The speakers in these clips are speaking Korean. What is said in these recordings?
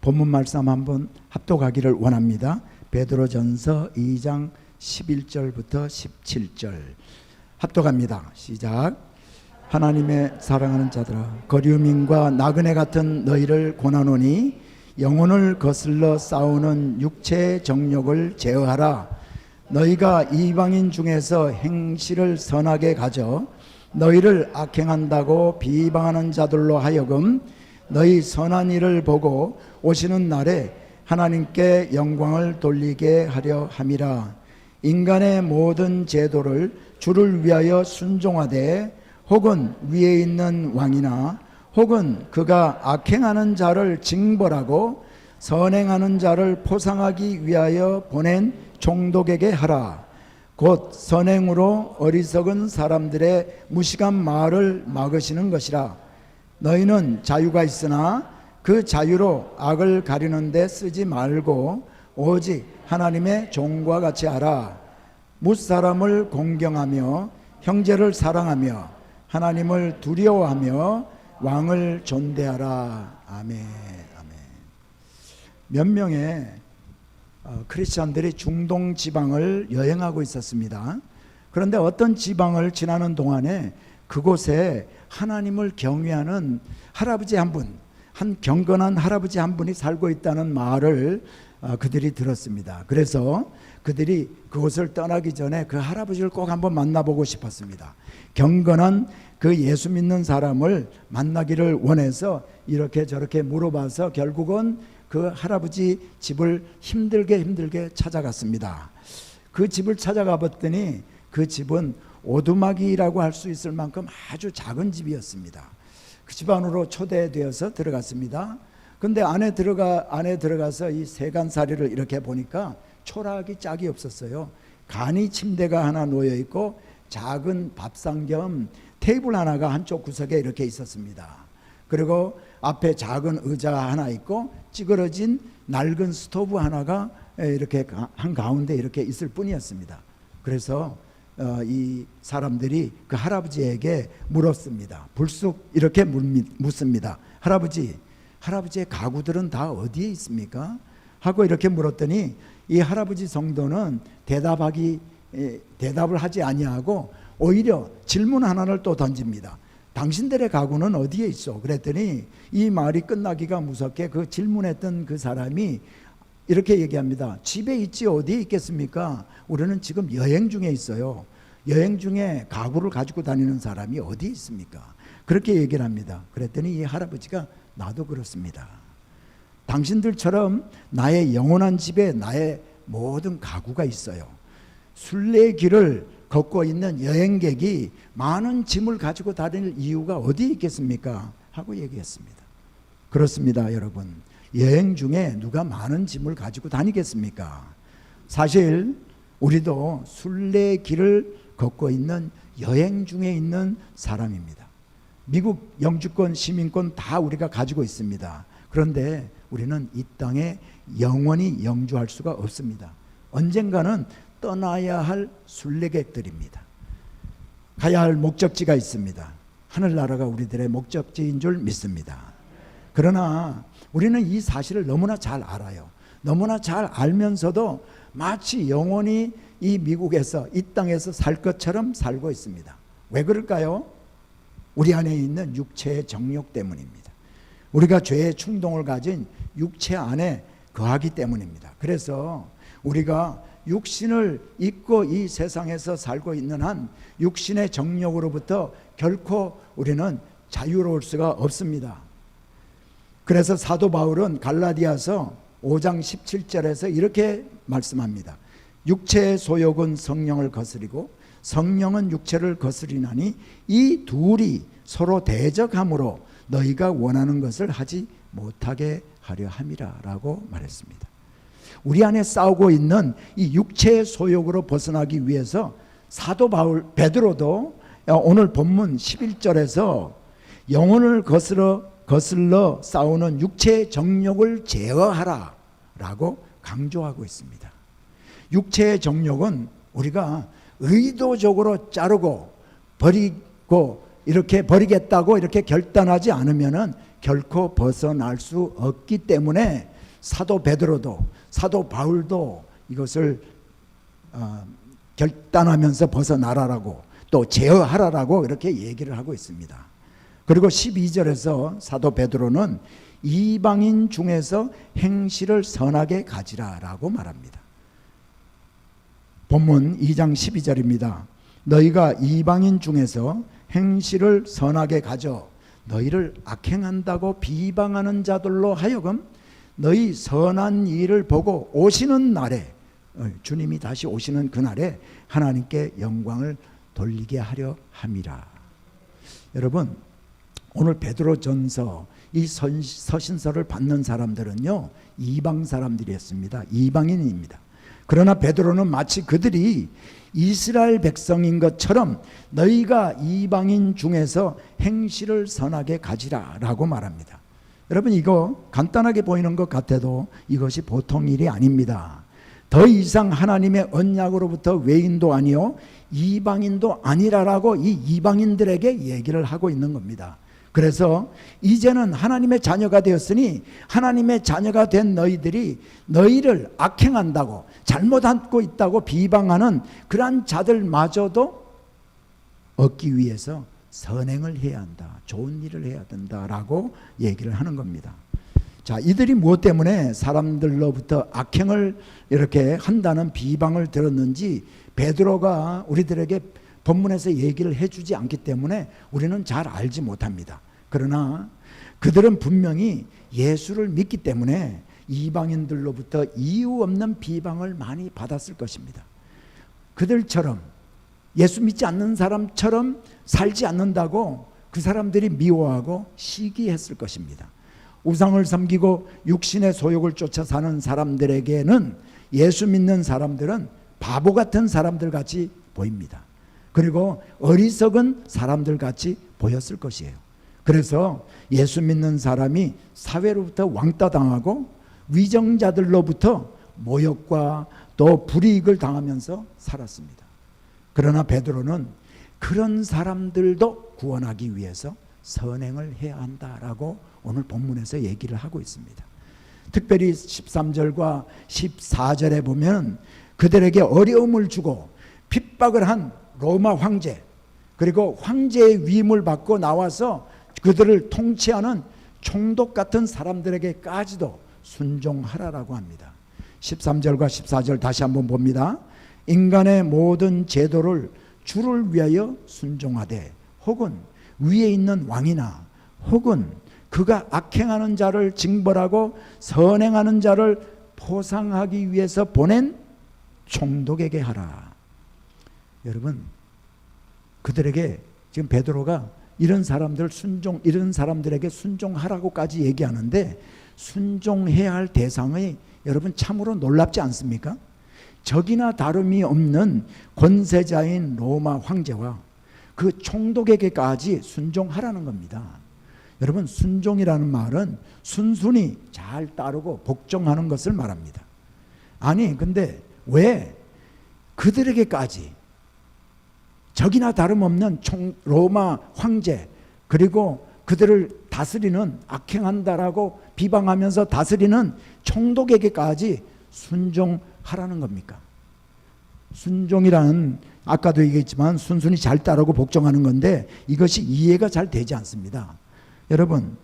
본문 말씀 한번 합독하기를 원합니다. 베드로전서 2장 11절부터 17절 합독합니다. 시작. 하나님의 사랑하는 자들아, 거류민과 나그네 같은 너희를 권하노니 영혼을 거슬러 싸우는 육체의 정욕을 제어하라. 너희가 이방인 중에서 행실을 선하게 가져 너희를 악행한다고 비방하는 자들로 하여금 너희 선한 일을 보고 오시는 날에 하나님께 영광을 돌리게 하려 함이라. 인간의 모든 제도를 주를 위하여 순종하되 혹은 위에 있는 왕이나 혹은 그가 악행하는 자를 징벌하고 선행하는 자를 포상하기 위하여 보낸 종독에게 하라. 곧 선행으로 어리석은 사람들의 무식한 말을 막으시는 것이라. 너희는 자유가 있으나 그 자유로 악을 가리는 데 쓰지 말고 오직 하나님의 종과 같이 하라. 무사람을 공경하며 형제를 사랑하며 하나님을 두려워하며 왕을 존대하라. 아멘. 아멘. 몇 명의 크리스천들이 중동 지방을 여행하고 있었습니다. 그런데 어떤 지방을 지나는 동안에 그곳에 하나님을 경외하는 할아버지 한 분, 한 경건한 할아버지 한 분이 살고 있다는 말을 그들이 들었습니다. 그래서 그들이 그곳을 떠나기 전에 그 할아버지를 꼭 한번 만나보고 싶었습니다. 경건한 그 예수 믿는 사람을 만나기를 원해서 이렇게 저렇게 물어봐서 결국은 그 할아버지 집을 힘들게 찾아갔습니다. 그 집을 찾아가 봤더니 그 집은 오두막이라고 할 수 있을 만큼 아주 작은 집이었습니다. 그 집 안으로 초대되어서 들어갔습니다. 근데 안에 들어가서 이 세간살이를 이렇게 보니까 초라하기 짝이 없었어요. 간이 침대가 하나 놓여 있고 작은 밥상 겸 테이블 하나가 한쪽 구석에 이렇게 있었습니다. 그리고 앞에 작은 의자 하나 있고 찌그러진 낡은 스토브 하나가 이렇게 한가운데 이렇게 있을 뿐이었습니다. 그래서 이 사람들이 그 할아버지에게 물었습니다. 불쑥 이렇게 묻습니다. 할아버지의 가구들은 다 어디에 있습니까? 하고 이렇게 물었더니 이 할아버지 성도는 대답을 하지 아니하고 오히려 질문 하나를 또 던집니다. 당신들의 가구는 어디에 있어? 그랬더니 이 말이 끝나기가 무섭게 그 질문했던 그 사람이 이렇게 얘기합니다. 집에 있지 어디에 있겠습니까? 우리는 지금 여행 중에 있어요. 여행 중에 가구를 가지고 다니는 사람이 어디에 있습니까? 그렇게 얘기를 합니다. 그랬더니 이 할아버지가 나도 그렇습니다. 당신들처럼 나의 영원한 집에 나의 모든 가구가 있어요. 순례의 길을 걷고 있는 여행객이 많은 짐을 가지고 다닐 이유가 어디에 있겠습니까? 하고 얘기했습니다. 그렇습니다, 여러분. 여행 중에 누가 많은 짐을 가지고 다니겠습니까? 사실 우리도 순례의 길을 걷고 있는 여행 중에 있는 사람입니다. 미국 영주권, 시민권 다 우리가 가지고 있습니다. 그런데 우리는 이 땅에 영원히 영주할 수가 없습니다. 언젠가는 떠나야 할 순례객들입니다. 가야 할 목적지가 있습니다. 하늘나라가 우리들의 목적지인 줄 믿습니다. 그러나 우리는 이 사실을 너무나 잘 알아요. 너무나 잘 알면서도 마치 영원히 이 미국에서, 이 땅에서 살 것처럼 살고 있습니다. 왜 그럴까요? 우리 안에 있는 육체의 정욕 때문입니다. 우리가 죄의 충동을 가진 육체 안에 거하기 때문입니다. 그래서 우리가 육신을 입고 이 세상에서 살고 있는 한 육신의 정욕으로부터 결코 우리는 자유로울 수가 없습니다. 그래서 사도 바울은 갈라디아서 5장 17절에서 이렇게 말씀합니다. 육체의 소욕은 성령을 거스리고 성령은 육체를 거스리나니 이 둘이 서로 대적함으로 너희가 원하는 것을 하지 못하게 하려 함이라 라고 말했습니다. 우리 안에 싸우고 있는 이 육체의 소욕으로 벗어나기 위해서 사도 베드로도 오늘 본문 11절에서 영혼을 거슬러 싸우는 육체의 정욕을 제어하라 라고 강조하고 있습니다. 육체의 정욕은 우리가 의도적으로 자르고 버리고 이렇게 버리겠다고 이렇게 결단하지 않으면은 결코 벗어날 수 없기 때문에 사도 베드로도 사도 바울도 이것을 결단하면서 벗어나라라고 또 제어하라라고 이렇게 얘기를 하고 있습니다. 그리고 12절에서 사도 베드로는 이방인 중에서 행실을 선하게 가지라라고 말합니다. 본문 2장 12절입니다. 너희가 이방인 중에서 행실을 선하게 가져 너희를 악행한다고 비방하는 자들로 하여금 너희 선한 일을 보고 오시는 날에, 주님이 다시 오시는 그날에 하나님께 영광을 돌리게 하려 함이라. 여러분, 오늘 베드로전서 이 서신서를 받는 사람들은요, 이방 사람들이었습니다. 이방인입니다. 그러나 베드로는 마치 그들이 이스라엘 백성인 것처럼 너희가 이방인 중에서 행실을 선하게 가지라 라고 말합니다. 여러분, 이거 간단하게 보이는 것 같아도 이것이 보통 일이 아닙니다. 더 이상 하나님의 언약으로부터 외인도 아니요 이방인도 아니라라고 이 이방인들에게 얘기를 하고 있는 겁니다. 그래서 이제는 하나님의 자녀가 되었으니 하나님의 자녀가 된 너희들이 너희를 악행한다고 잘못하고 있다고 비방하는 그러한 자들마저도 얻기 위해서 선행을 해야 한다, 좋은 일을 해야 된다라고 얘기를 하는 겁니다. 자, 이들이 무엇 때문에 사람들로부터 악행을 이렇게 한다는 비방을 들었는지 베드로가 우리들에게 본문에서 얘기를 해주지 않기 때문에 우리는 잘 알지 못합니다. 그러나 그들은 분명히 예수를 믿기 때문에 이방인들로부터 이유 없는 비방을 많이 받았을 것입니다. 그들처럼 예수 믿지 않는 사람처럼 살지 않는다고 그 사람들이 미워하고 시기했을 것입니다. 우상을 섬기고 육신의 소욕을 쫓아 사는 사람들에게는 예수 믿는 사람들은 바보 같은 사람들 같이 보입니다. 그리고 어리석은 사람들 같이 보였을 것이에요. 그래서 예수 믿는 사람이 사회로부터 왕따 당하고 위정자들로부터 모욕과 또 불이익을 당하면서 살았습니다. 그러나 베드로는 그런 사람들도 구원하기 위해서 선행을 해야 한다라고 오늘 본문에서 얘기를 하고 있습니다. 특별히 13절과 14절에 보면 그들에게 어려움을 주고 핍박을 한 로마 황제, 그리고 황제의 위임을 받고 나와서 그들을 통치하는 총독 같은 사람들에게까지도 순종하라라고 합니다. 13절과 14절 다시 한번 봅니다. 인간의 모든 제도를 주를 위하여 순종하되 혹은 위에 있는 왕이나 혹은 그가 악행하는 자를 징벌하고 선행하는 자를 포상하기 위해서 보낸 총독에게 하라. 여러분, 그들에게 지금 베드로가 이런 사람들에게 순종하라고까지 얘기하는데 순종해야 할 대상이 여러분 참으로 놀랍지 않습니까? 적이나 다름이 없는 권세자인 로마 황제와 그 총독에게까지 순종하라는 겁니다. 여러분, 순종이라는 말은 순순히 잘 따르고 복종하는 것을 말합니다. 아니, 근데 왜 그들에게까지 적이나 다름없는 로마 황제, 그리고 그들을 다스리는, 악행한다라고 비방하면서 다스리는 총독에게까지 순종하라는 겁니까? 순종이란 아까도 얘기했지만 순순히 잘 따르고 복종하는 건데 이것이 이해가 잘 되지 않습니다. 여러분,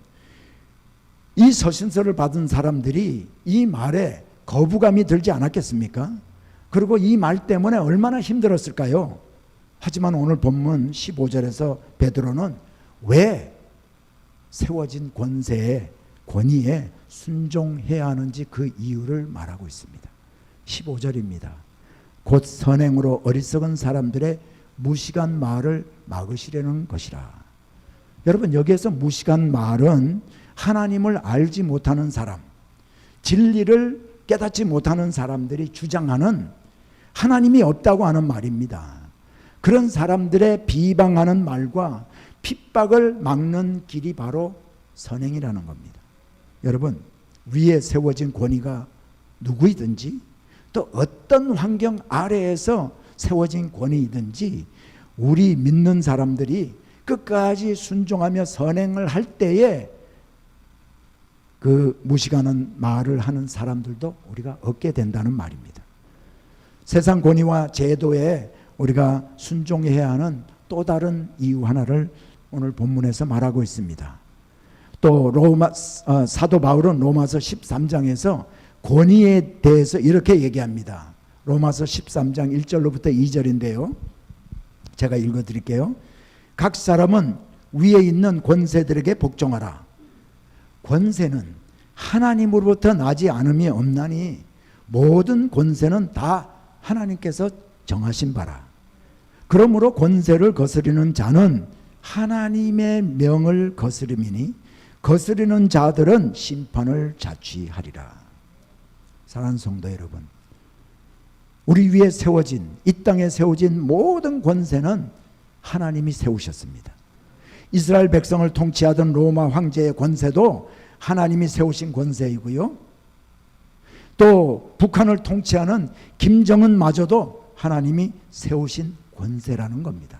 이 서신서를 받은 사람들이 이 말에 거부감이 들지 않았겠습니까? 그리고 이 말 때문에 얼마나 힘들었을까요? 하지만 오늘 본문 15절에서 베드로는 왜 세워진 권위에 순종해야 하는지 그 이유를 말하고 있습니다. 15절입니다. 곧 선행으로 어리석은 사람들의 무식한 말을 막으시려는 것이라. 여러분, 여기에서 무식한 말은 하나님을 알지 못하는 사람, 진리를 깨닫지 못하는 사람들이 주장하는 하나님이 없다고 하는 말입니다. 그런 사람들의 비방하는 말과 핍박을 막는 길이 바로 선행이라는 겁니다. 여러분, 위에 세워진 권위가 누구이든지 또 어떤 환경 아래에서 세워진 권위이든지 우리 믿는 사람들이 끝까지 순종하며 선행을 할 때에 그 무시가는 말을 하는 사람들도 우리가 얻게 된다는 말입니다. 세상 권위와 제도에 우리가 순종해야 하는 또 다른 이유 하나를 오늘 본문에서 말하고 있습니다. 또 사도 바울은 로마서 13장에서 권위에 대해서 이렇게 얘기합니다. 로마서 13장 1절로부터 2절인데요. 제가 읽어드릴게요. 각 사람은 위에 있는 권세들에게 복종하라. 권세는 하나님으로부터 나지 않음이 없나니 모든 권세는 다 하나님께서 정하신 바라. 그러므로 권세를 거스리는 자는 하나님의 명을 거스름이니 거스리는 자들은 심판을 자취하리라. 사랑하는 성도 여러분, 우리 위에 세워진, 이 땅에 세워진 모든 권세는 하나님이 세우셨습니다. 이스라엘 백성을 통치하던 로마 황제의 권세도 하나님이 세우신 권세이고요. 또 북한을 통치하는 김정은마저도 하나님이 세우신 권세라는 겁니다.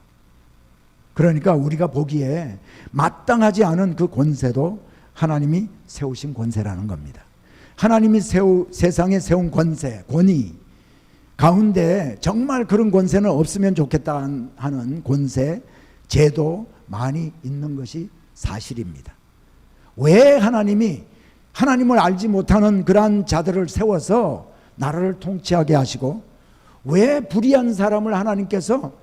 그러니까 우리가 보기에 마땅하지 않은 그 권세도 하나님이 세우신 권세라는 겁니다. 하나님이 세상에 세운 권세, 권위 가운데 정말 그런 권세는 없으면 좋겠다 하는 권세, 제도 많이 있는 것이 사실입니다. 왜 하나님을 알지 못하는 그러한 자들을 세워서 나라를 통치하게 하시고 왜 불의한 사람을 하나님께서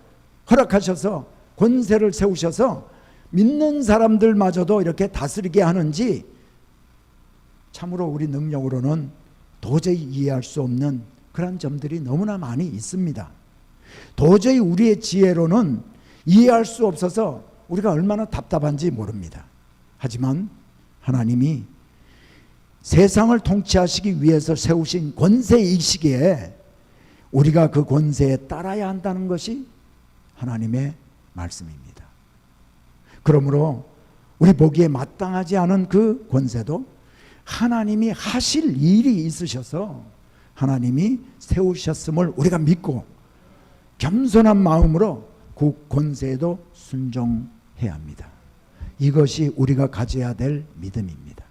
허락하셔서 권세를 세우셔서 믿는 사람들마저도 이렇게 다스리게 하는지 참으로 우리 능력으로는 도저히 이해할 수 없는 그런 점들이 너무나 많이 있습니다. 도저히 우리의 지혜로는 이해할 수 없어서 우리가 얼마나 답답한지 모릅니다. 하지만 하나님이 세상을 통치하시기 위해서 세우신 권세이시기에 우리가 그 권세에 따라야 한다는 것이 하나님의 말씀입니다. 그러므로 우리 보기에 마땅하지 않은 그 권세도 하나님이 하실 일이 있으셔서 하나님이 세우셨음을 우리가 믿고 겸손한 마음으로 그 권세에도 순종해야 합니다. 이것이 우리가 가져야 될 믿음입니다.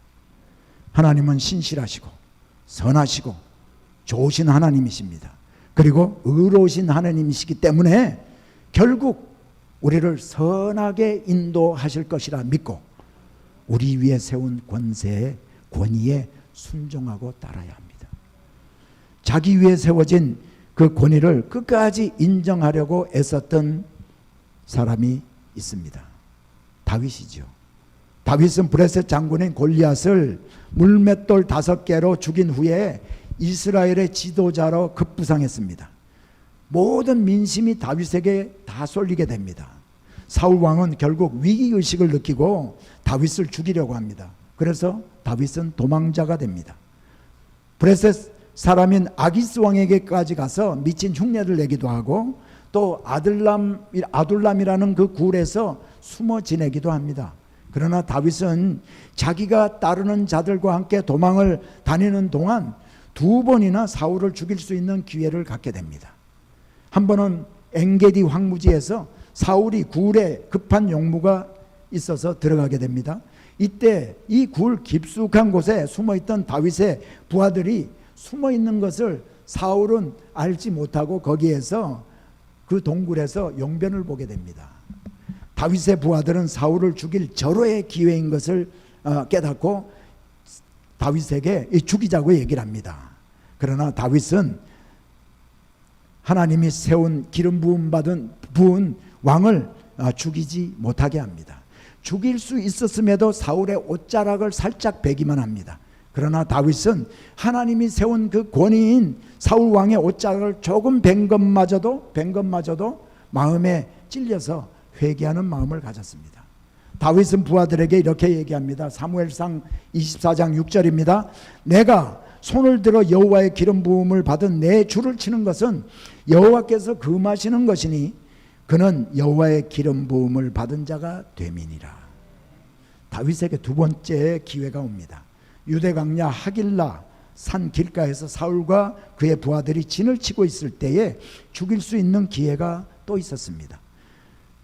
하나님은 신실하시고 선하시고 좋으신 하나님이십니다. 그리고 의로우신 하나님이시기 때문에 결국 우리를 선하게 인도하실 것이라 믿고 우리 위에 세운 권세의 권위에 순종하고 따라야 합니다. 자기 위에 세워진 그 권위를 끝까지 인정하려고 애썼던 사람이 있습니다. 다윗이죠. 다윗은 브레셋 장군인 골리앗을 물맷돌 5개로 죽인 후에 이스라엘의 지도자로 급부상했습니다. 모든 민심이 다윗에게 다 쏠리게 됩니다. 사울 왕은 결국 위기의식을 느끼고 다윗을 죽이려고 합니다. 그래서 다윗은 도망자가 됩니다. 브레셋 사람인 아기스 왕에게까지 가서 미친 흉내를 내기도 하고 또 아둘람이라는 그 굴에서 숨어 지내기도 합니다. 그러나 다윗은 자기가 따르는 자들과 함께 도망을 다니는 동안 2번이나 사울을 죽일 수 있는 기회를 갖게 됩니다. 한 번은 엥게디 황무지에서 사울이 굴에 급한 용무가 있어서 들어가게 됩니다. 이때 이 굴 깊숙한 곳에 숨어있던 다윗의 부하들이 숨어있는 것을 사울은 알지 못하고 거기에서 그 동굴에서 용변을 보게 됩니다. 다윗의 부하들은 사울을 죽일 절호의 기회인 것을 깨닫고 다윗에게 죽이자고 얘기를 합니다. 그러나 다윗은 하나님이 세운 기름 부은 왕을 죽이지 못하게 합니다. 죽일 수 있었음에도 사울의 옷자락을 살짝 베기만 합니다. 그러나 다윗은 하나님이 세운 그 권위인 사울 왕의 옷자락을 조금 벤 것마저도 마음에 찔려서 회개하는 마음을 가졌습니다. 다윗은 부하들에게 이렇게 얘기합니다. 사무엘상 24장 6절입니다. 내가 손을 들어 여호와의 기름 부음을 받은 내 줄을 치는 것은 여호와께서 금하시는 것이니 그는 여호와의 기름 부음을 받은 자가 됨이니라. 다윗에게 2번째 기회가 옵니다. 유대 강야 하길라 산 길가에서 사울과 그의 부하들이 진을 치고 있을 때에 죽일 수 있는 기회가 또 있었습니다.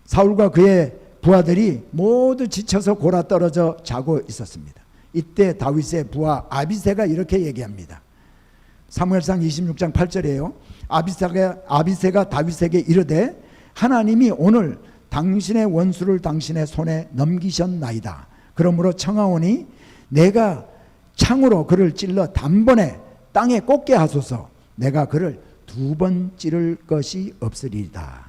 사울과 그의 부하들이 모두 지쳐서 골아떨어져 자고 있었습니다. 이때 다윗의 부하 아비새가 이렇게 얘기합니다. 사무엘상 26장 8절이에요. 아비새가 다윗에게 이르되 하나님이 오늘 당신의 원수를 당신의 손에 넘기셨나이다. 그러므로 청하오니 내가 창으로 그를 찔러 단번에 땅에 꽂게 하소서. 내가 그를 2번 찌를 것이 없으리이다.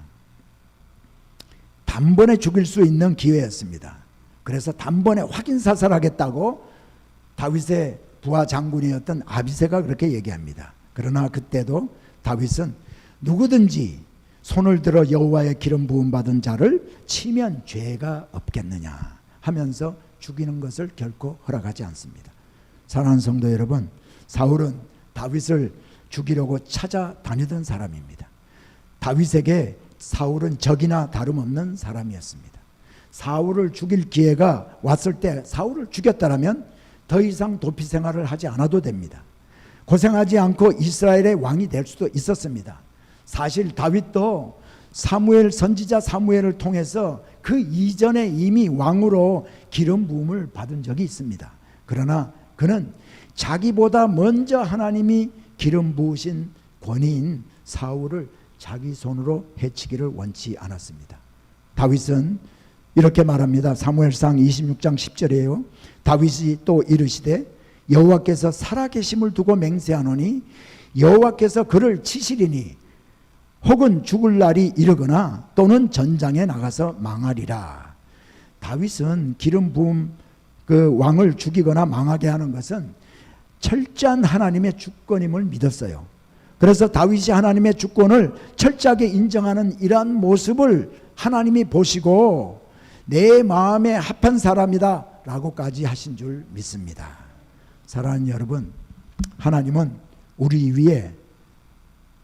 단번에 죽일 수 있는 기회였습니다. 그래서 단번에 확인 사살하겠다고 다윗의 부하 장군이었던 아비새가 그렇게 얘기합니다. 그러나 그때도 다윗은 누구든지 손을 들어 여호와의 기름 부음 받은 자를 치면 죄가 없겠느냐 하면서 죽이는 것을 결코 허락하지 않습니다. 사랑하는 성도 여러분, 사울은 다윗을 죽이려고 찾아다니던 사람입니다. 다윗에게 사울은 적이나 다름없는 사람이었습니다. 사울을 죽일 기회가 왔을 때 사울을 죽였다면 더 이상 도피 생활을 하지 않아도 됩니다. 고생하지 않고 이스라엘의 왕이 될 수도 있었습니다. 사실 다윗도 사무엘 선지자 사무엘을 통해서 그 이전에 이미 왕으로 기름 부음을 받은 적이 있습니다. 그러나 그는 자기보다 먼저 하나님이 기름 부으신 권위인 사울을 자기 손으로 해치기를 원치 않았습니다. 다윗은 이렇게 말합니다. 사무엘상 26장 10절이에요. 다윗이 또 이르시되 여호와께서 살아계심을 두고 맹세하노니 여호와께서 그를 치시리니 혹은 죽을 날이 이르거나 또는 전장에 나가서 망하리라. 다윗은 기름 부음 그 왕을 죽이거나 망하게 하는 것은 철저한 하나님의 주권임을 믿었어요. 그래서 다윗이 하나님의 주권을 철저하게 인정하는 이러한 모습을 하나님이 보시고 내 마음에 합한 사람이다 라고까지 하신 줄 믿습니다. 사랑하는 여러분, 하나님은 우리 위에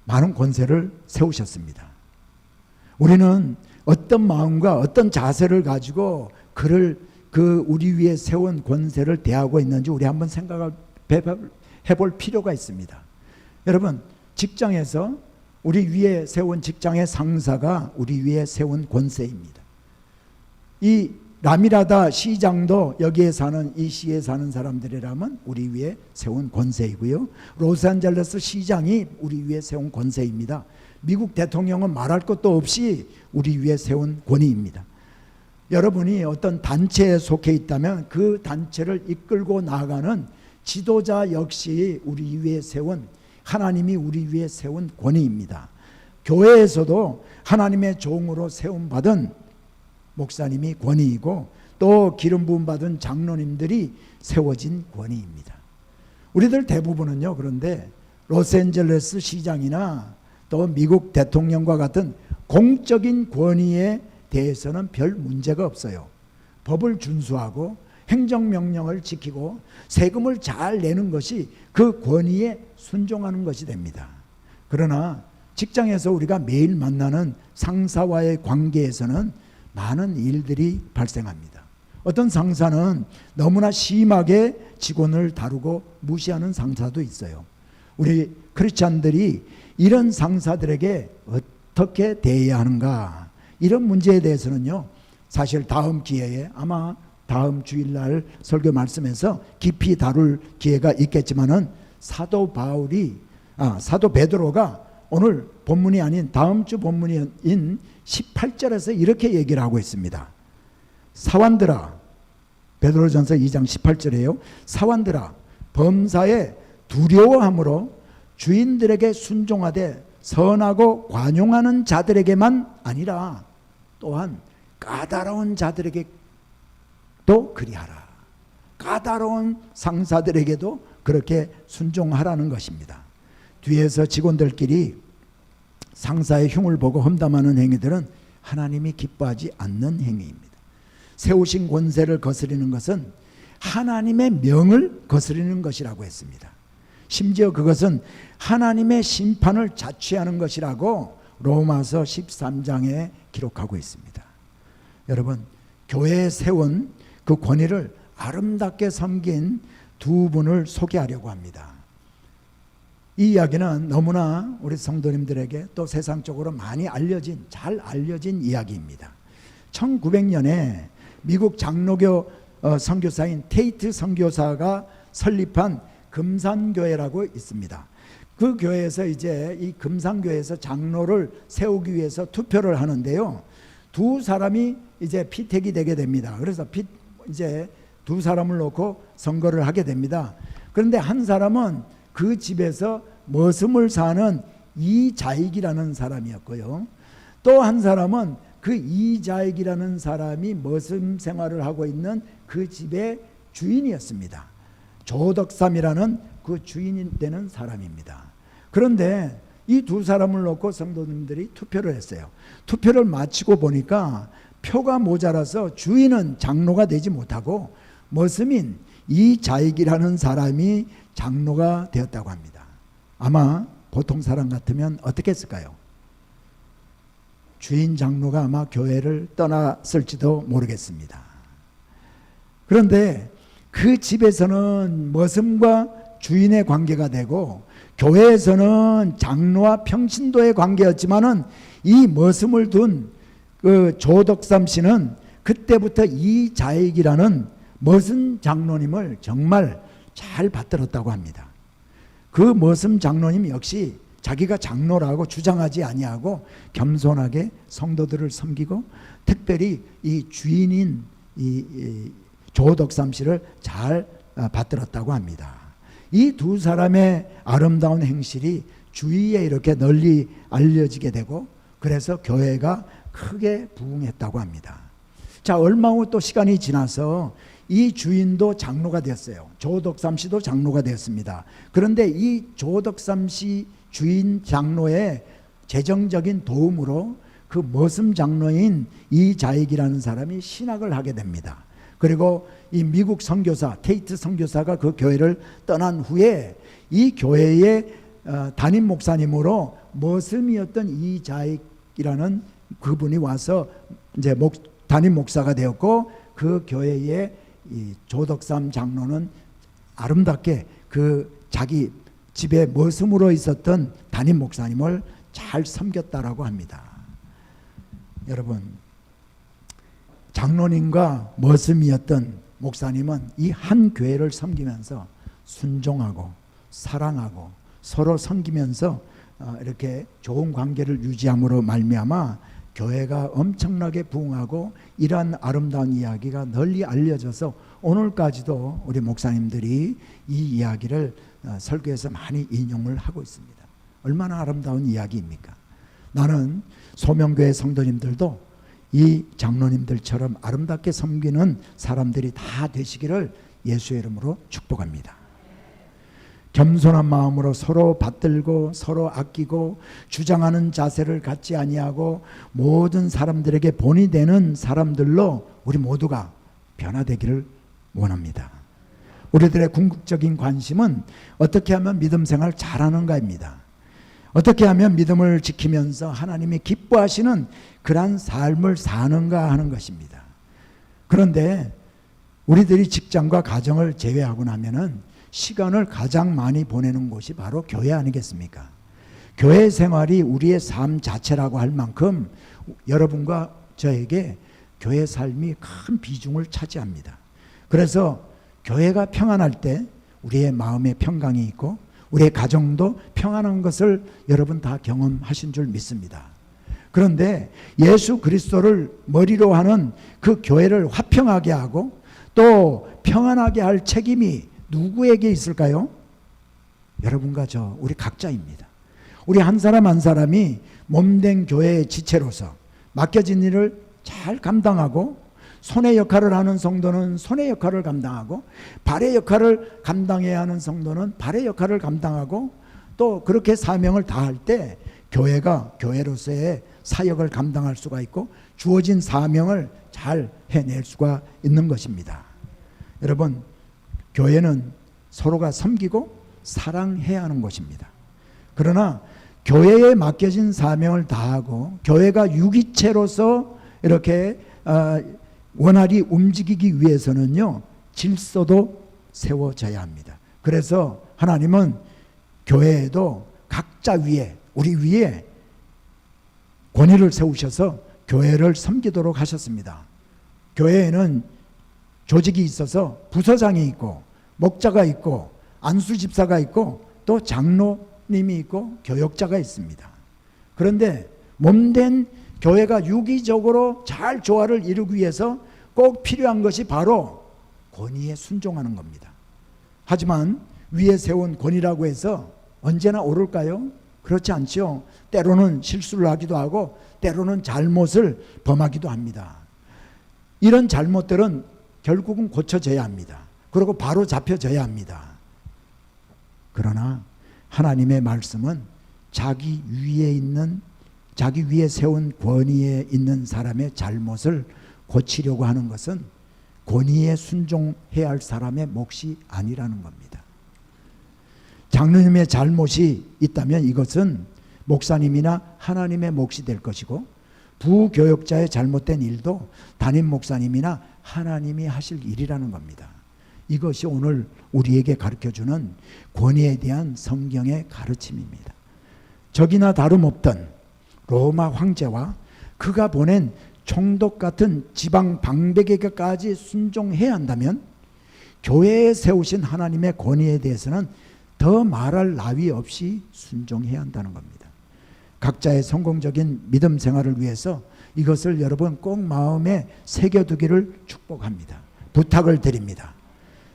많은 권세를 세우셨습니다. 우리는 어떤 마음과 어떤 자세를 가지고 그를 우리 위에 세운 권세를 대하고 있는지 우리 한번 생각을 해볼 필요가 있습니다. 여러분, 직장에서 우리 위에 세운 직장의 상사가 우리 위에 세운 권세입니다. 이 라미라다 시장도 여기에 사는 이 시에 사는 사람들이라면 우리 위에 세운 권세이고요. 로스앤젤레스 시장이 우리 위에 세운 권세입니다. 미국 대통령은 말할 것도 없이 우리 위에 세운 권위입니다. 여러분이 어떤 단체에 속해 있다면 그 단체를 이끌고 나아가는 지도자 역시 우리 위에 세운 하나님이 우리 위에 세운 권위입니다. 교회에서도 하나님의 종으로 세움받은 목사님이 권위이고 또 기름 부음 받은 장로님들이 세워진 권위입니다. 우리들 대부분은요, 그런데 로스앤젤레스 시장이나 또 미국 대통령과 같은 공적인 권위에 대해서는 별 문제가 없어요. 법을 준수하고 행정명령을 지키고 세금을 잘 내는 것이 그 권위에 순종하는 것이 됩니다. 그러나 직장에서 우리가 매일 만나는 상사와의 관계에서는 많은 일들이 발생합니다. 어떤 상사는 너무나 심하게 직원을 다루고 무시하는 상사도 있어요. 우리 크리스찬들이 이런 상사들에게 어떻게 대해야 하는가, 이런 문제에 대해서는요, 사실 다음 기회에 아마 다음 주일날 설교 말씀에서 깊이 다룰 기회가 있겠지만은 사도 베드로가 오늘 본문이 아닌 다음 주 본문인 18절에서 이렇게 얘기를 하고 있습니다. 사환들아, 베드로전서 2장 18절이에요. 사환들아, 범사에 두려워함으로 주인들에게 순종하되 선하고 관용하는 자들에게만 아니라 또한 까다로운 자들에게도 그리하라. 까다로운 상사들에게도 그렇게 순종하라는 것입니다. 뒤에서 직원들끼리 상사의 흉을 보고 험담하는 행위들은 하나님이 기뻐하지 않는 행위입니다. 세우신 권세를 거스리는 것은 하나님의 명을 거스리는 것이라고 했습니다. 심지어 그것은 하나님의 심판을 자취하는 것이라고 로마서 13장에 기록하고 있습니다. 여러분, 교회에 세운 그 권위를 아름답게 섬긴 두 분을 소개하려고 합니다. 이 이야기는 너무나 우리 성도님들에게 또 세상적으로 많이 잘 알려진 이야기입니다. 1900년에 미국 장로교 선교사인 테이트 선교사가 설립한 금산교회라고 있습니다. 그 교회에서 이제 이 금산교회에서 장로를 세우기 위해서 투표를 하는데요. 두 사람이 이제 피택이 되게 됩니다. 그래서 이제 두 사람을 놓고 선거를 하게 됩니다. 그런데 한 사람은 그 집에서 머슴을 사는 이자익이라는 사람이었고요. 또 한 사람은 그 이자익이라는 사람이 머슴 생활을 하고 있는 그 집의 주인이었습니다. 조덕삼이라는 그 주인이 되는 사람입니다. 그런데 이 두 사람을 놓고 성도님들이 투표를 했어요. 투표를 마치고 보니까 표가 모자라서 주인은 장로가 되지 못하고 머슴인 이자익이라는 사람이 장로가 되었다고 합니다. 아마 보통 사람 같으면 어떻게 했을까요? 주인 장로가 아마 교회를 떠났을지도 모르겠습니다. 그런데 그 집에서는 머슴과 주인의 관계가 되고 교회에서는 장로와 평신도의 관계였지만은 이 머슴을 둔 그 조덕삼 씨는 그때부터 이자익이라는 머슴 장로님을 정말 잘 받들었다고 합니다. 그 머슴 장로님 역시 자기가 장로라고 주장하지 아니하고 겸손하게 성도들을 섬기고 특별히 이 주인인 이 조덕삼 씨를 잘 받들었다고 합니다. 이 두 사람의 아름다운 행실이 주위에 이렇게 널리 알려지게 되고 그래서 교회가 크게 부흥했다고 합니다. 자, 얼마 후 또 시간이 지나서 이 주인도 장로가 되었어요. 조덕삼 씨도 장로가 되었습니다. 그런데 이 조덕삼 씨 주인 장로의 재정적인 도움으로 그 머슴 장로인 이자익이라는 사람이 신학을 하게 됩니다. 그리고 이 미국 선교사 테이트 선교사가 그 교회를 떠난 후에 이 교회의 담임 목사님으로 머슴이었던 이자익이라는 그분이 와서 이제 담임 목사가 되었고 그 교회의 이 조덕삼 장로는 아름답게 그 자기 집에 머슴으로 있었던 담임 목사님을 잘 섬겼다라고 합니다. 여러분, 장로님과 머슴이었던 목사님은 이 한 교회를 섬기면서 순종하고 사랑하고 서로 섬기면서 이렇게 좋은 관계를 유지함으로 말미암아 교회가 엄청나게 부흥하고 이러한 아름다운 이야기가 널리 알려져서 오늘까지도 우리 목사님들이 이 이야기를 설교에서 많이 인용을 하고 있습니다. 얼마나 아름다운 이야기입니까? 나는 소명교회 성도님들도 이 장로님들처럼 아름답게 섬기는 사람들이 다 되시기를 예수의 이름으로 축복합니다. 겸손한 마음으로 서로 받들고 서로 아끼고 주장하는 자세를 갖지 아니하고 모든 사람들에게 본이 되는 사람들로 우리 모두가 변화되기를 원합니다. 우리들의 궁극적인 관심은 어떻게 하면 믿음 생활 잘하는가입니다. 어떻게 하면 믿음을 지키면서 하나님이 기뻐하시는 그러한 삶을 사는가 하는 것입니다. 그런데 우리들이 직장과 가정을 제외하고 나면은 시간을 가장 많이 보내는 곳이 바로 교회 아니겠습니까? 교회 생활이 우리의 삶 자체라고 할 만큼 여러분과 저에게 교회 삶이 큰 비중을 차지합니다. 그래서 교회가 평안할 때 우리의 마음에 평강이 있고 우리의 가정도 평안한 것을 여러분 다 경험하신 줄 믿습니다. 그런데 예수 그리스도를 머리로 하는 그 교회를 화평하게 하고 또 평안하게 할 책임이 누구에게 있을까요? 여러분과 저 우리 각자입니다. 우리 한 사람 한 사람이 몸된 교회의 지체로서 맡겨진 일을 잘 감당하고 손의 역할을 하는 성도는 손의 역할을 감당하고 발의 역할을 감당해야 하는 성도는 발의 역할을 감당하고 또 그렇게 사명을 다할 때 교회가 교회로서의 사역을 감당할 수가 있고 주어진 사명을 잘 해낼 수가 있는 것입니다. 여러분, 교회는 서로가 섬기고 사랑해야 하는 것입니다. 그러나 교회에 맡겨진 사명을 다하고 교회가 유기체로서 이렇게 원활히 움직이기 위해서는요, 질서도 세워져야 합니다. 그래서 하나님은 교회에도 각자 위에, 우리 위에 권위를 세우셔서 교회를 섬기도록 하셨습니다. 교회에는 조직이 있어서 부서장이 있고 목자가 있고 안수집사가 있고 또 장로님이 있고 교역자가 있습니다. 그런데 몸된 교회가 유기적으로 잘 조화를 이루기 위해서 꼭 필요한 것이 바로 권위에 순종하는 겁니다. 하지만 위에 세운 권위라고 해서 언제나 옳을까요? 그렇지 않죠. 때로는 실수를 하기도 하고 때로는 잘못을 범하기도 합니다. 이런 잘못들은 결국은 고쳐져야 합니다. 그리고 바로 잡혀져야 합니다. 그러나 하나님의 말씀은 자기 위에 세운 권위에 있는 사람의 잘못을 고치려고 하는 것은 권위에 순종해야 할 사람의 몫이 아니라는 겁니다. 장로님의 잘못이 있다면 이것은 목사님이나 하나님의 몫이 될 것이고, 부교역자의 잘못된 일도 담임 목사님이나 하나님이 하실 일이라는 겁니다. 이것이 오늘 우리에게 가르쳐주는 권위에 대한 성경의 가르침입니다. 적이나 다름없던 로마 황제와 그가 보낸 총독 같은 지방 방백에게까지 순종해야 한다면 교회에 세우신 하나님의 권위에 대해서는 더 말할 나위 없이 순종해야 한다는 겁니다. 각자의 성공적인 믿음 생활을 위해서 이것을 여러분 꼭 마음에 새겨두기를 축복합니다. 부탁을 드립니다.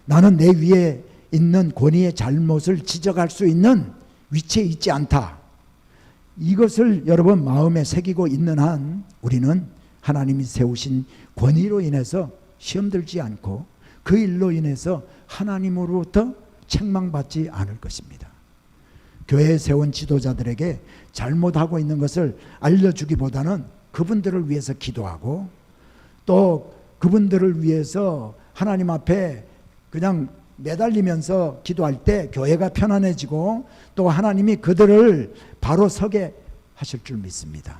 나는 내 위에 있는 권위의 잘못을 지적할 수 있는 위치에 있지 않다. 이것을 여러분 마음에 새기고 있는 한 우리는 하나님이 세우신 권위로 인해서 시험 들지 않고 그 일로 인해서 하나님으로부터 책망받지 않을 것입니다. 교회에 세운 지도자들에게 잘못하고 있는 것을 알려주기보다는 그분들을 위해서 기도하고 또 그분들을 위해서 하나님 앞에 그냥 매달리면서 기도할 때 교회가 편안해지고 또 하나님이 그들을 바로 서게 하실 줄 믿습니다.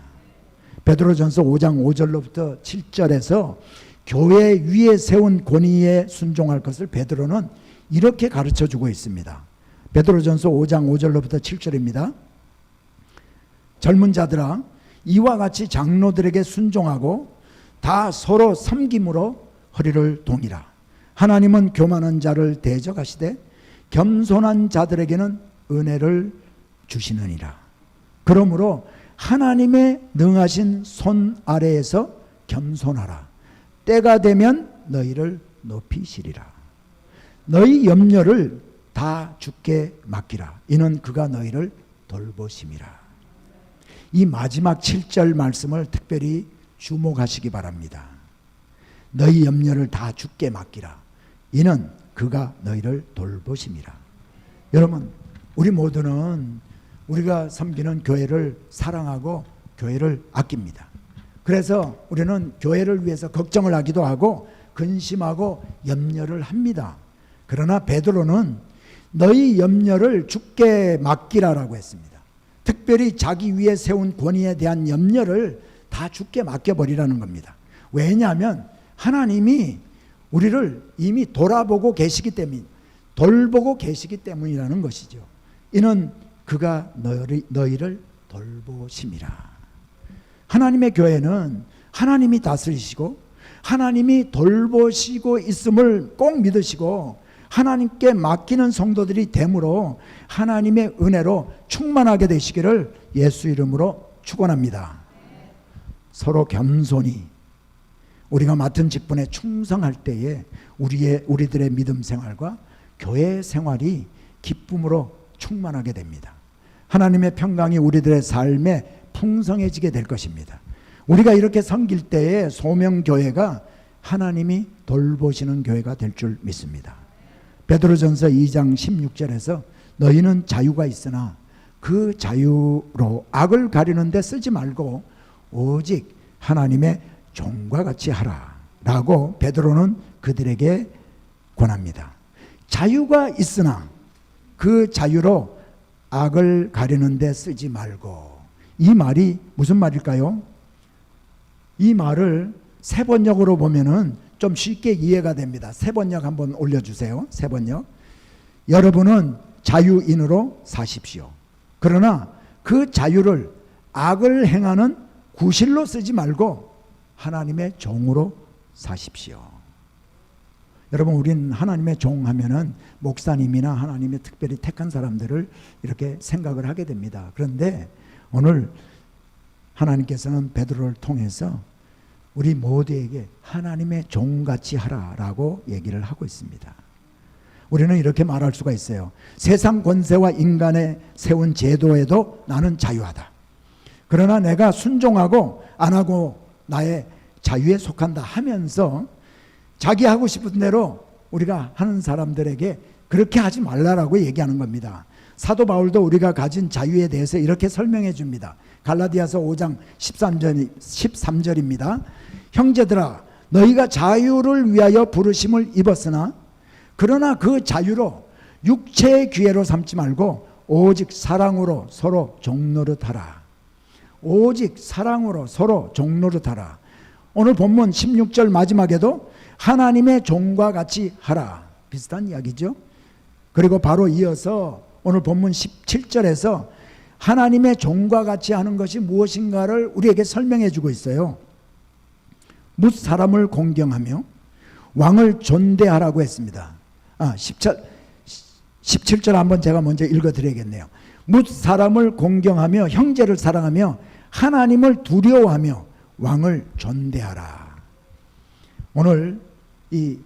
베드로전서 5장 5절로부터 7절에서 교회 위에 세운 권위에 순종할 것을 베드로는 이렇게 가르쳐주고 있습니다. 베드로전서 5장 5절로부터 7절입니다. 젊은 자들아, 이와 같이 장로들에게 순종하고 다 서로 섬김으로 허리를 동이라. 하나님은 교만한 자를 대적하시되 겸손한 자들에게는 은혜를 주시느니라. 그러므로 하나님의 능하신 손 아래에서 겸손하라. 때가 되면 너희를 높이시리라. 너희 염려를 다 주께 맡기라. 이는 그가 너희를 돌보심이라. 이 마지막 7절 말씀을 특별히 주목하시기 바랍니다. 너희 염려를 다 주께 맡기라. 이는 그가 너희를 돌보심이라. 여러분, 우리 모두는 우리가 섬기는 교회를 사랑하고 교회를 아낍니다. 그래서 우리는 교회를 위해서 걱정을 하기도 하고 근심하고 염려를 합니다. 그러나 베드로는 너희 염려를 주께 맡기라라고 했습니다. 특별히 자기 위에 세운 권위에 대한 염려를 다 주께 맡겨버리라는 겁니다. 왜냐하면 하나님이 우리를 이미 돌아보고 계시기 때문에, 돌보고 계시기 때문이라는 것이죠. 이는 그가 너희를 돌보심이라. 하나님의 교회는 하나님이 다스리시고 하나님이 돌보시고 있음을 꼭 믿으시고 하나님께 맡기는 성도들이 되므로 하나님의 은혜로 충만하게 되시기를 예수 이름으로 축원합니다. 서로 겸손히 우리가 맡은 직분에 충성할 때에 우리들의 믿음 생활과 교회 생활이 기쁨으로 충만하게 됩니다. 하나님의 평강이 우리들의 삶에 풍성해지게 될 것입니다. 우리가 이렇게 섬길 때에 소명교회가 하나님이 돌보시는 교회가 될 줄 믿습니다. 베드로전서 2장 16절에서 너희는 자유가 있으나 그 자유로 악을 가리는 데 쓰지 말고 오직 하나님의 종과 같이 하라 라고 베드로는 그들에게 권합니다. 자유가 있으나 그 자유로 악을 가리는 데 쓰지 말고. 이 말이 무슨 말일까요? 이 말을 세번역으로 보면은 좀 쉽게 이해가 됩니다. 세번역 한번 올려주세요. 세번역. 여러분은 자유인으로 사십시오. 그러나 그 자유를 악을 행하는 구실로 쓰지 말고 하나님의 종으로 사십시오. 여러분, 우리는 하나님의 종 하면은 목사님이나 하나님의 특별히 택한 사람들을 이렇게 생각을 하게 됩니다. 그런데 오늘 하나님께서는 베드로를 통해서 우리 모두에게 하나님의 종같이 하라라고 얘기를 하고 있습니다. 우리는 이렇게 말할 수가 있어요. 세상 권세와 인간에 세운 제도에도 나는 자유하다. 그러나 내가 순종하고 안 하고 나의 자유에 속한다 하면서 자기 하고 싶은 대로 우리가 하는 사람들에게 그렇게 하지 말라라고 얘기하는 겁니다. 사도 바울도 우리가 가진 자유에 대해서 이렇게 설명해 줍니다. 갈라디아서 5장 13절입니다. 형제들아, 너희가 자유를 위하여 부르심을 입었으나 그러나 그 자유로 육체의 기회로 삼지 말고 오직 사랑으로 서로 종노릇하라. 오직 사랑으로 서로 종노릇하라. 오늘 본문 16절 마지막에도 하나님의 종과 같이 하라. 비슷한 이야기죠. 그리고 바로 이어서 오늘 본문 17절에서 하나님의 종과 같이 하는 것이 무엇인가를 우리에게 설명해 주고 있어요. 뭇 사람을 공경하며 왕을 존대하라고 했습니다. 17절 한번 제가 먼저 읽어드려야겠네요. 뭇 사람을 공경하며 형제를 사랑하며 하나님을 두려워하며 왕을 존대하라. 오늘 이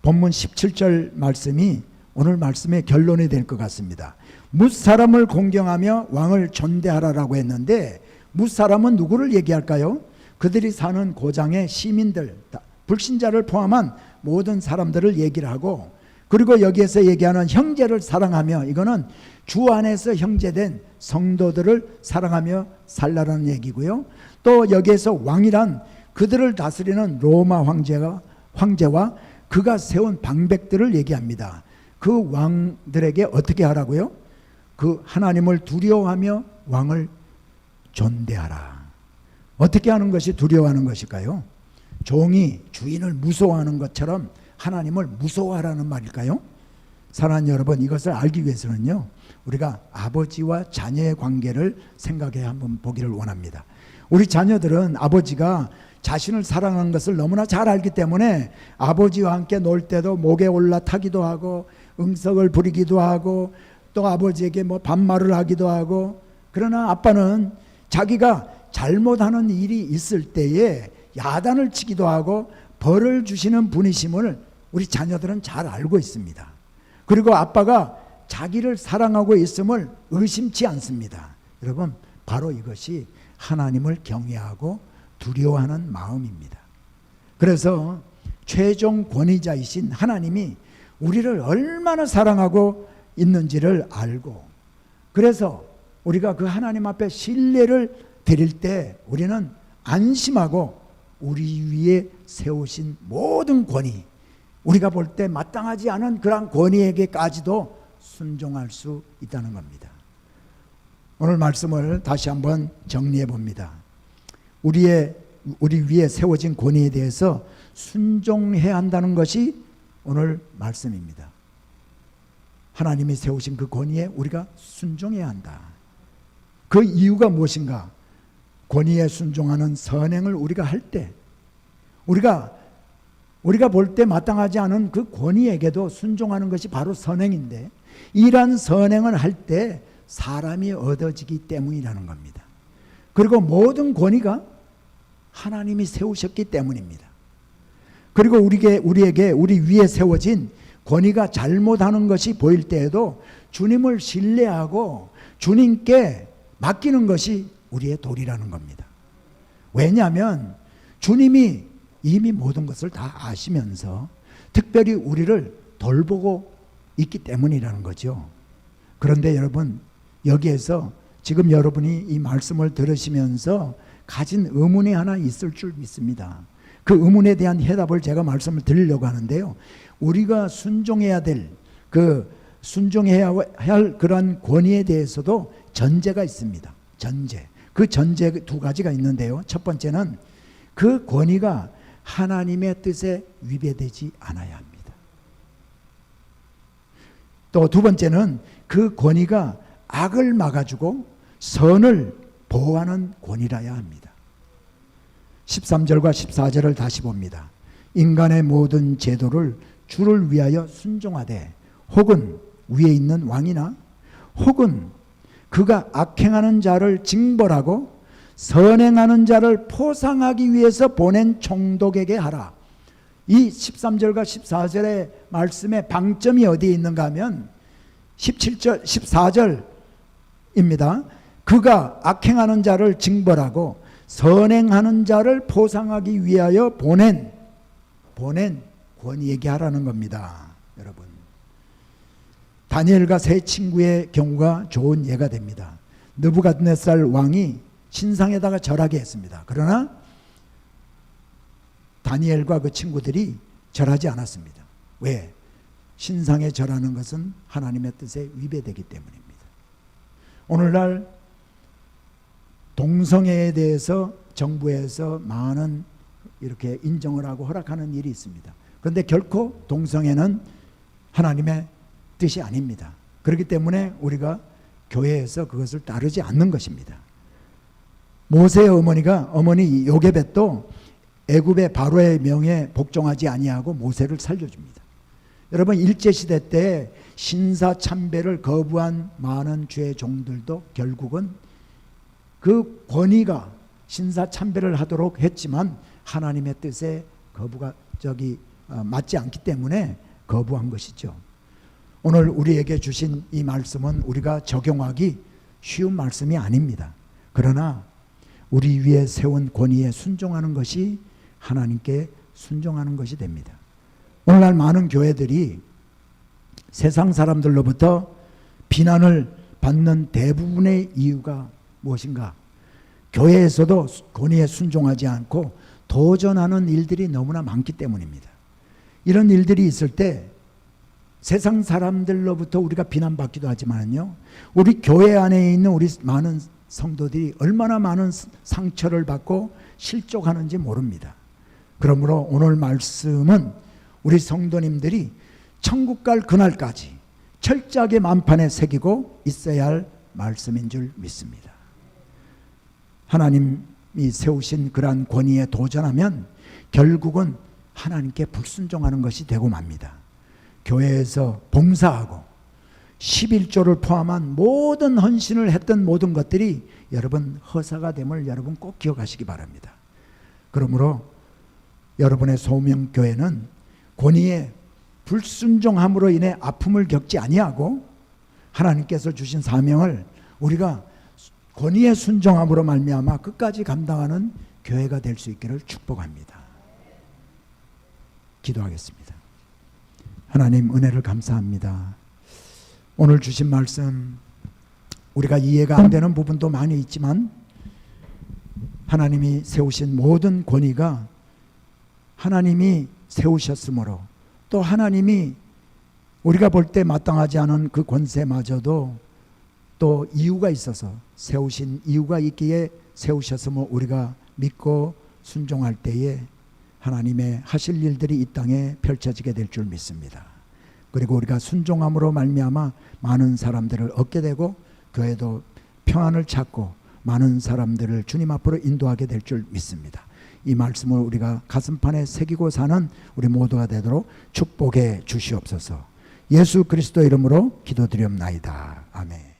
본문 17절 말씀이 오늘 말씀의 결론이 될 것 같습니다. 뭇 사람을 공경하며 왕을 존대하라라고 했는데 뭇 사람은 누구를 얘기할까요? 그들이 사는 고장의 시민들, 불신자를 포함한 모든 사람들을 얘기를 하고, 그리고 여기에서 얘기하는 형제를 사랑하며, 이거는 주 안에서 형제된 성도들을 사랑하며 살라라는 얘기고요. 또 여기에서 왕이란 그들을 다스리는 로마 황제와 그가 세운 방백들을 얘기합니다. 그 왕들에게 어떻게 하라고요? 그 하나님을 두려워하며 왕을 존대하라. 어떻게 하는 것이 두려워하는 것일까요? 종이 주인을 무서워하는 것처럼 하나님을 무서워하라는 말일까요? 사랑하는 여러분, 이것을 알기 위해서는요, 우리가 아버지와 자녀의 관계를 생각해 한번 보기를 원합니다. 우리 자녀들은 아버지가 자신을 사랑하는 것을 너무나 잘 알기 때문에 아버지와 함께 놀 때도 목에 올라타기도 하고 응석을 부리기도 하고 또 아버지에게 뭐 반말을 하기도 하고, 그러나 아빠는 자기가 잘못하는 일이 있을 때에 야단을 치기도 하고 벌을 주시는 분이심을 우리 자녀들은 잘 알고 있습니다. 그리고 아빠가 자기를 사랑하고 있음을 의심치 않습니다. 여러분, 바로 이것이 하나님을 경외하고 두려워하는 마음입니다. 그래서 최종 권위자이신 하나님이 우리를 얼마나 사랑하고 있는지를 알고, 그래서 우리가 그 하나님 앞에 신뢰를 드릴 때 우리는 안심하고 우리 위에 세우신 모든 권위, 우리가 볼 때 마땅하지 않은 그러한 권위에게까지도 순종할 수 있다는 겁니다. 오늘 말씀을 다시 한번 정리해 봅니다. 우리 위에 세워진 권위에 대해서 순종해야 한다는 것이 오늘 말씀입니다. 하나님이 세우신 그 권위에 우리가 순종해야 한다. 그 이유가 무엇인가? 권위에 순종하는 선행을 우리가 할 때, 우리가 볼 때 마땅하지 않은 그 권위에게도 순종하는 것이 바로 선행인데, 이러한 선행을 할 때 사람이 얻어지기 때문이라는 겁니다. 그리고 모든 권위가 하나님이 세우셨기 때문입니다. 그리고 우리에게 우리 위에 세워진 권위가 잘못하는 것이 보일 때에도 주님을 신뢰하고 주님께 맡기는 것이 우리의 도리라는 겁니다. 왜냐하면 주님이 이미 모든 것을 다 아시면서 특별히 우리를 돌보고 있기 때문이라는 거죠. 그런데 여러분, 여기에서 지금 여러분이 이 말씀을 들으시면서 가진 의문이 하나 있을 줄 믿습니다. 그 의문에 대한 해답을 제가 말씀을 드리려고 하는데요, 우리가 순종해야 할 그러한 권위에 대해서도 전제가 있습니다. 전제. 그 전제 두 가지가 있는데요, 첫 번째는 그 권위가 하나님의 뜻에 위배되지 않아야 합니다. 또 두 번째는 그 권위가 악을 막아주고 선을 보호하는 권위라야 합니다. 13절과 14절을 다시 봅니다. 인간의 모든 제도를 주를 위하여 순종하되, 혹은 위에 있는 왕이나 혹은 그가 악행하는 자를 징벌하고 선행하는 자를 포상하기 위해서 보낸 총독에게 하라. 이 13절과 14절의 말씀의 방점이 어디에 있는가 하면 17절, 14절입니다. 그가 악행하는 자를 징벌하고 선행하는 자를 포상하기 위하여 보낸 권위 얘기하라는 겁니다. 여러분, 다니엘과 세 친구의 경우가 좋은 예가 됩니다. 느부갓네살 왕이 신상에다가 절하게 했습니다. 그러나 다니엘과 그 친구들이 절하지 않았습니다. 왜? 신상에 절하는 것은 하나님의 뜻에 위배되기 때문입니다. 오늘날 동성애에 대해서 정부에서 많은 이렇게 인정을 하고 허락하는 일이 있습니다. 그런데 결코 동성애는 하나님의 뜻이 아닙니다. 그렇기 때문에 우리가 교회에서 그것을 따르지 않는 것입니다. 모세의 어머니 요게벳도 애굽의 바로의 명에 복종하지 아니하고 모세를 살려줍니다. 여러분, 일제시대 때 신사참배를 거부한 많은 주의 종들도 결국은 그 권위가 신사참배를 하도록 했지만 하나님의 뜻에 맞지 않기 때문에 거부한 것이죠. 오늘 우리에게 주신 이 말씀은 우리가 적용하기 쉬운 말씀이 아닙니다. 그러나 우리 위에 세운 권위에 순종하는 것이 하나님께 순종하는 것이 됩니다. 오늘날 많은 교회들이 세상 사람들로부터 비난을 받는 대부분의 이유가 무엇인가? 교회에서도 권위에 순종하지 않고 도전하는 일들이 너무나 많기 때문입니다. 이런 일들이 있을 때 세상 사람들로부터 우리가 비난받기도 하지만요, 우리 교회 안에 있는 우리 많은 성도들이 얼마나 많은 상처를 받고 실족하는지 모릅니다. 그러므로 오늘 말씀은 우리 성도님들이 천국 갈 그날까지 철저하게 만판에 새기고 있어야 할 말씀인 줄 믿습니다. 하나님이 세우신 그러한 권위에 도전하면 결국은 하나님께 불순종하는 것이 되고 맙니다. 교회에서 봉사하고 11조를 포함한 모든 헌신을 했던 모든 것들이 여러분 허사가 됨을 여러분 꼭 기억하시기 바랍니다. 그러므로 여러분의 소명교회는 권위에 불순종함으로 인해 아픔을 겪지 아니하고 하나님께서 주신 사명을 우리가 권위에 순종함으로 말미암아 끝까지 감당하는 교회가 될 수 있기를 축복합니다. 기도하겠습니다. 하나님, 은혜를 감사합니다. 오늘 주신 말씀 우리가 이해가 안 되는 부분도 많이 있지만 하나님이 세우신 모든 권위가 하나님이 세우셨으므로, 또 하나님이 우리가 볼 때 마땅하지 않은 그 권세마저도 또 이유가 있어서 세우신 이유가 있기에 세우셨으므로 우리가 믿고 순종할 때에 하나님의 하실 일들이 이 땅에 펼쳐지게 될 줄 믿습니다. 그리고 우리가 순종함으로 말미암아 많은 사람들을 얻게 되고 교회도 평안을 찾고 많은 사람들을 주님 앞으로 인도하게 될 줄 믿습니다. 이 말씀을 우리가 가슴판에 새기고 사는 우리 모두가 되도록 축복해 주시옵소서. 예수 그리스도 이름으로 기도드리옵나이다. 아멘.